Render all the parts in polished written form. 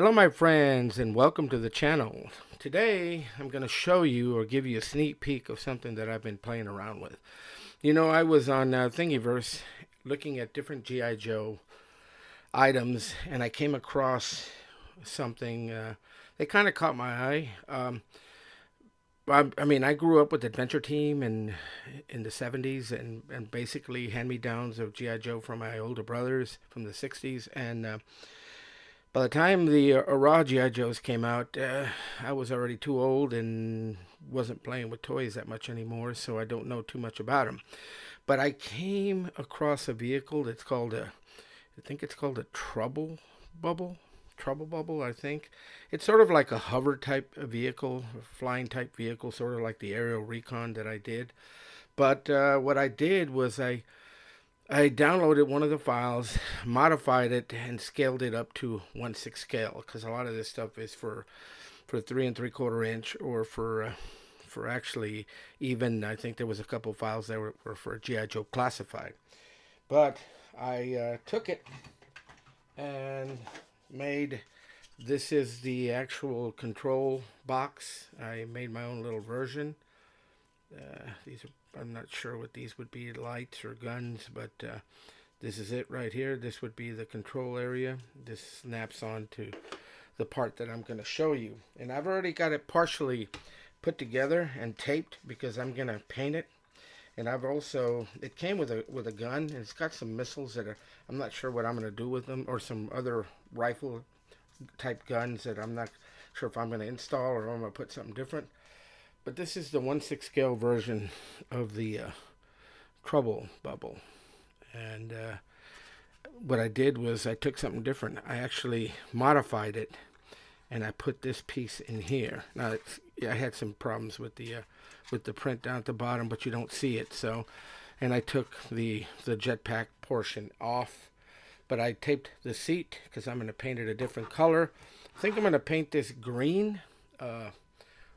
Hello my friends and welcome to the channel. Today I'm going to show you or give you a sneak peek of something that I've been playing around with. You know, I was on Thingiverse looking at different G.I. Joe items and I came across something that kind of caught my eye. I grew up with Adventure Team and in the 70s and basically hand-me-downs of G.I. Joe from my older brothers from the 60s. And by the time the raw G.I. Joes came out, I was already too old and wasn't playing with toys that much anymore, so I don't know too much about them. But I came across a vehicle that's called I think it's called a Trubble Bubble. Trubble Bubble, I think. It's sort of like a hover type vehicle, a flying type vehicle, sort of like the aerial recon that I did. But what I did was I downloaded one of the files, modified it, and scaled it up to 1/6 scale because a lot of this stuff is for 3 3/4 inch or for actually even I think there was a couple files that were for GI Joe classified. But I took it and made this is the actual control box. I made my own little version. These are, I'm not sure what these would be, lights or guns, but this is it right here. This would be the control area. This snaps on to the part that I'm going to show you. And I've already got it partially put together and taped because I'm going to paint it. And I've also, it came with a gun, and it's got some missiles that are, I'm not sure what I'm going to do with them, or some other rifle type guns that I'm not sure if I'm going to install or I'm going to put something different. But this is the 1/6 scale version of the Trubble Bubble. And what I did was I took something different. I actually modified it and I put this piece in here. Now I had some problems with the print down at the bottom, but you don't see it. So, and I took the jetpack portion off, but I taped the seat because I'm going to paint it a different color. I think I'm going to paint this green.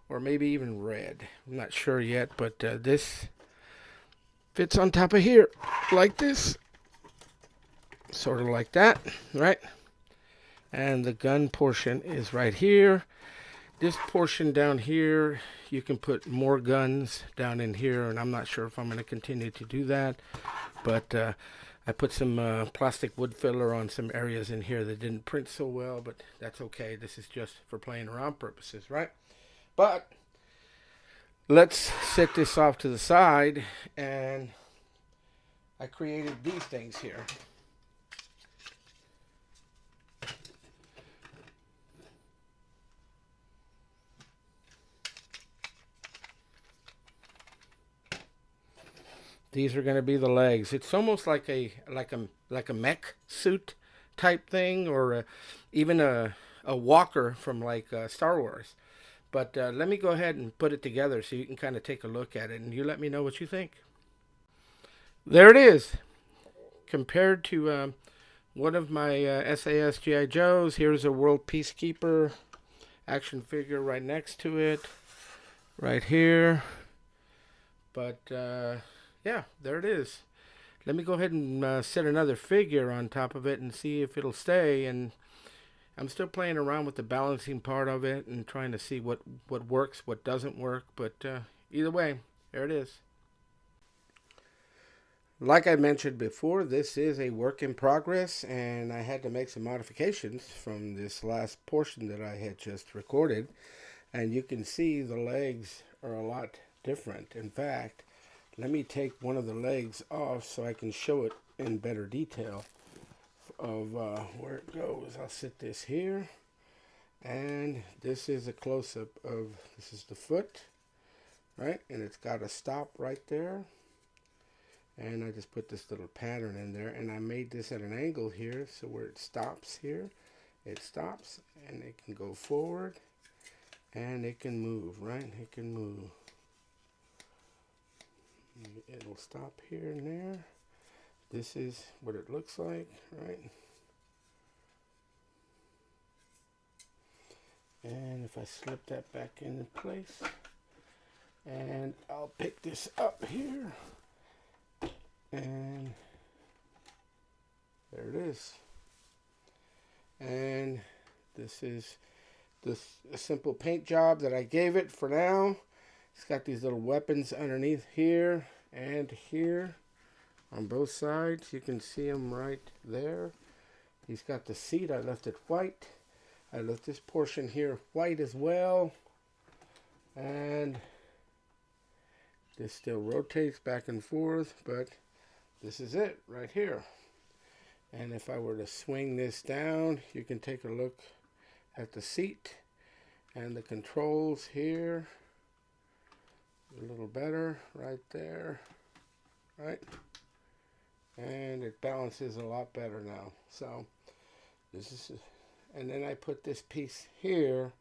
Or maybe even red. I'm not sure yet, but this fits on top of here like this. Sort of like that, right? And the gun portion is right here. This portion down here, you can put more guns down in here, and I'm not sure if I'm going to continue to do that. But I put some plastic wood filler on some areas in here that didn't print so well, but that's okay. This is just for playing around purposes, right? But let's set this off to the side, and I created these things here. These are going to be the legs. It's almost like a mech suit type thing, or even a walker from like Star Wars. But let me go ahead and put it together so you can kind of take a look at it, and you let me know what you think. There it is. Compared to one of my SAS G.I. Joes, here's a World Peacekeeper action figure right next to it, right here. But yeah, there it is. Let me go ahead and set another figure on top of it and see if it'll stay. And I'm still playing around with the balancing part of it and trying to see what works, what doesn't work. But either way, there it is. Like I mentioned before, this is a work in progress, and I had to make some modifications from this last portion that I had just recorded. And you can see the legs are a lot different. In fact, let me take one of the legs off so I can show it in better detail of where it goes. I'll sit this here, and this is a close-up of, this is the foot, right? And it's got a stop right there, and I just put this little pattern in there, and I made this at an angle here, so where it stops here, it stops, and it can go forward, and it can move, right? It can move. It'll stop here and there. This is what it looks like, right? And if I slip that back into place, and I'll pick this up here, and there it is. And This is a simple paint job that I gave it for now. It's got these little weapons underneath here and here on both sides. You can see them right there. He's got the seat. I left it white. I left this portion here white as well. And this still rotates back and forth, but this is it right here. And if I were to swing this down, you can take a look at the seat and the controls here. A little better right there, right? And it balances a lot better now. So this is, and then I put this piece here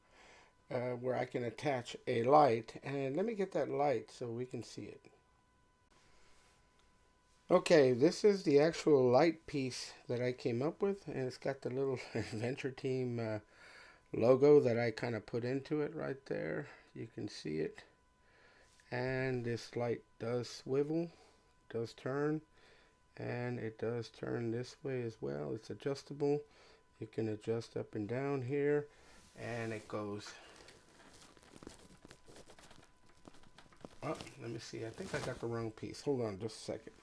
where I can attach a light. And let me get that light so we can see it. Okay, this is the actual light piece that I came up with, and it's got the little Adventure Team logo that I kind of put into it right there. You can see it. And this light does swivel, does turn, and it does turn this way as well. It's adjustable. You can adjust up and down here, and it goes. Oh, let me see. I think I got the wrong piece. Hold on just a second.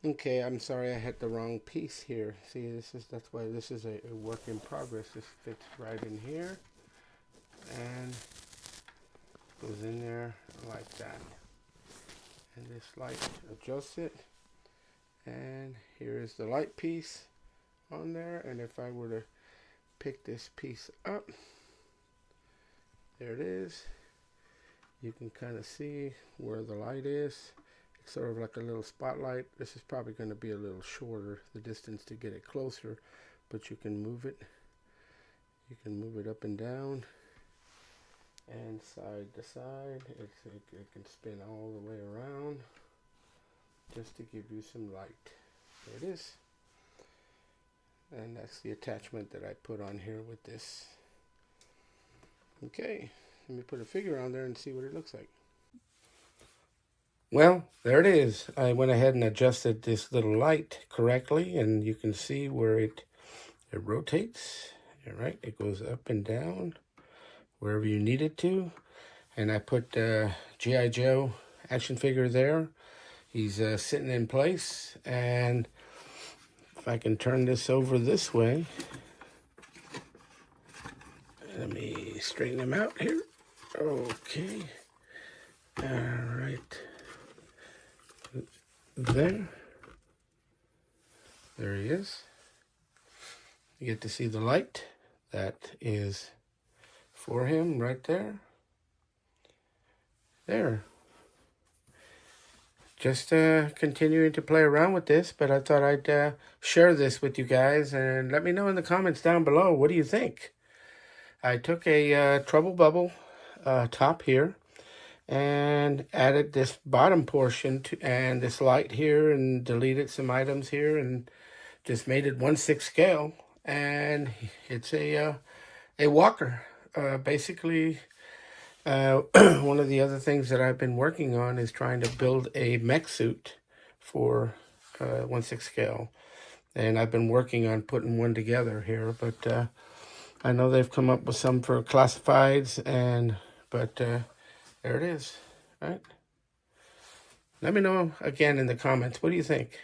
Okay, I'm sorry, I had the wrong piece here. See, that's why this is a work in progress. This fits right in here and goes in there like that. And this light adjusts it. And here is the light piece on there. And if I were to pick this piece up, there it is. You can kind of see where the light is. It's sort of like a little spotlight. This is probably going to be a little shorter, the distance to get it closer, but you can move it. You can move it up and down and side to side. It can spin all the way around just to give you some light. There it is. And that's the attachment that I put on here with this. Okay, let me put a figure on there and see what it looks like. Well, there it is. I went ahead and adjusted this little light correctly, and you can see where it rotates. All right, it goes up and down wherever you need it to. And I put G.I. Joe action figure there. He's sitting in place, and if I can turn this over this way, let me straighten him out here. Okay. All right. There he is. You get to see the light that is for him right there. There. Just continuing to play around with this, but I thought I'd share this with you guys, and let me know in the comments down below, what do you think? I took a Trubble Bubble top here and added this bottom portion to, and this light here, and deleted some items here and just made it 1/6 scale, and it's a walker. Basically, one of the other things that I've been working on is trying to build a mech suit for 1/6 scale, and I've been working on putting one together here, but I know they've come up with some for classifieds, but there it is, right? Let me know again in the comments. What do you think?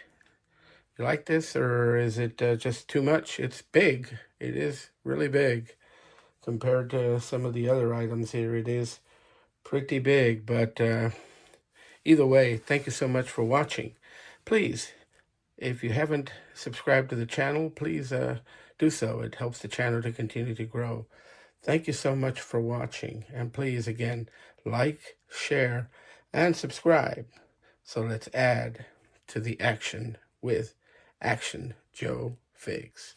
You like this, or is it just too much? It's big. It is really big compared to some of the other items here. It is pretty big, but either way, thank you so much for watching. Please, if you haven't subscribed to the channel, please do so. It helps the channel to continue to grow. Thank you so much for watching, and please, again, like, share, and subscribe. So let's add to the action with Action Joe Figs.